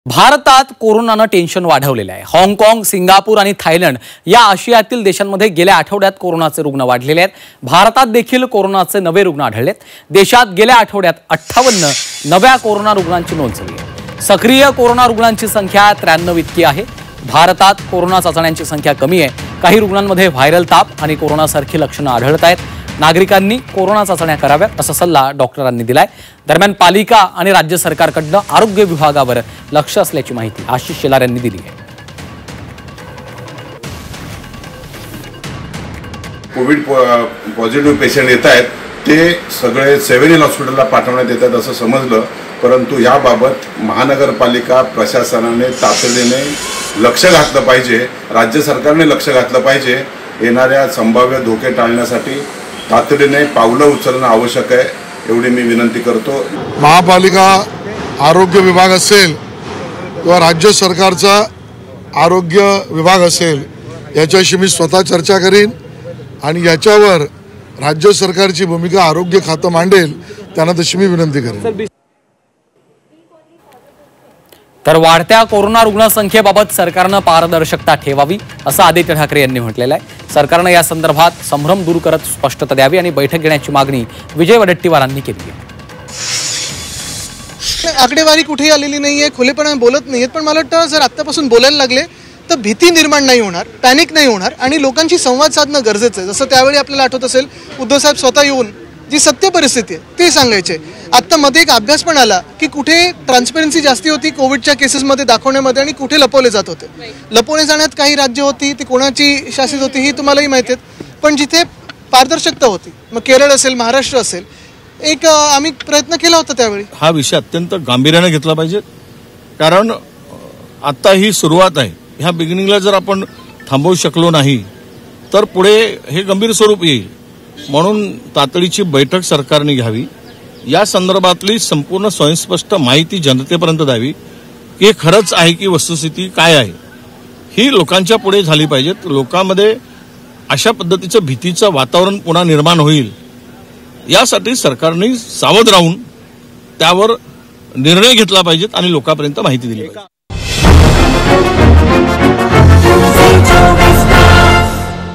भारतात कोरोनानं टेन्शन वाढवलेलं आहे। हाँगकाँग, सिंगापूर आणि थायलंड या आशियातील देशांमध्ये गेल्या आठवड्यात कोरोनाचे रुग्ण वाढलेले आहेत। भारतात देखील कोरोनाचे नवे रुग्ण आढळलेत। देशात गेल्या आठवड्यात 58 नव्या कोरोना रुग्णांची नोंद झाली आहे। सक्रिय कोरोना रुग्णांची संख्या 93 इतकी आहे। भारतात कोरोना चाचण्यांची संख्या कमी आहे। काही रुग्णांमध्ये व्हायरल ताप आणि कोरोनासारखी लक्षणं आढळत आहेत। नागरिकांनी कोरोना चाचण्या कराव्यात असा सल्ला डॉक्टरांनी दिलाय। दरम्यान पालिका आणि राज्य सरकारकडून आरोग्य विभागावर लक्ष असल्याची माहिती आशिष शेलार यांनी दिली आहे। कोविड पॉझिटिव्ह पेशंट येत आहेत ते सगळे सेव्हन हॉस्पिटलला पाठवण्यात येतात असं समजलं, परंतु याबाबत महानगरपालिका प्रशासनाने तातडीने लक्ष घातलं पाहिजे, राज्य सरकारने लक्ष घातलं पाहिजे। येणाऱ्या संभाव्य धोके टाळण्यासाठी तातडीने पावलं उचलणं आवश्यक आहे, एवढी मी विनंती करतो। महापालिका आरोग्य विभाग असेल किंवा राज्य सरकारचा आरोग्य विभाग असेल याच्याशी मी स्वतः चर्चा करीन आणि याच्यावर राज्य सरकारची भूमिका आरोग्य खातं मांडेल, त्यांना तशी मी विनंती करेन। तर वाढत्या कोरोना रुग्णसंख्येबाबत सरकारने पारदर्शकता ठेवावी असं आदित्य ठाकरे यांनी म्हटलेलं आहे। सरकारने या संदर्भात संभ्रम दूर करत स्पष्टता द्यावी आणि बैठक घेण्याची मागणी विजय वडेट्टीवारांनी केली आहे। आकडेवारी कुठेही आलेली नाहीये, खुलेपणाने बोलत नाहीयेत, पण मला वाटतं जर आत्तापासून बोलायला लागले तर भीती निर्माण नाही होणार, पॅनिक नाही होणार आणि लोकांशी संवाद साधणं गरजेचं आहे। जसं त्यावेळी आपल्याला आठवत असेल उद्धव साहेब स्वतः येऊन जी सत्य परिस्थिती आहे ते सांगायचे। आता मध्ये एक अभ्यास पण आला की कुठे ट्रान्सपरन्सी जास्ती होती कोविडच्या केसेसमध्ये दाखवण्यामध्ये आणि कुठे लपवले जात होते। लपवले जाण्यात काही राज्य होती ती कोणाची शासित होती ही तुम्हालाही माहिती आहे, पण जिथे पारदर्शकता होती, मग केरळ असेल, महाराष्ट्र असेल, एक आम्ही प्रयत्न केला होता त्यावेळी। हा विषय अत्यंत गांभीर्याने घेतला पाहिजे, कारण आता ही सुरुवात आहे। ह्या बिगिनिंगला जर आपण थांबवू शकलो नाही तर पुढे हे गंभीर स्वरूप येईल। म्हणून तातडीची बैठक सरकारने घ्यावी, या संदर्भातली संपूर्ण स्वयंस्पष्ट माहिती जनतेपर्यंत द्यावी की हे खरंच आहे की वस्तुस्थिती काय आहे ही लोकांच्या पुढे झाली पाहिजे। लोकांमध्ये अशा पद्धतीचं भीतीचं वातावरण पुन्हा निर्माण होईल यासाठी सरकारने सावध राहून त्यावर निर्णय घेतला पाहिजेत आणि लोकांपर्यंत माहिती दिली पाहिजे।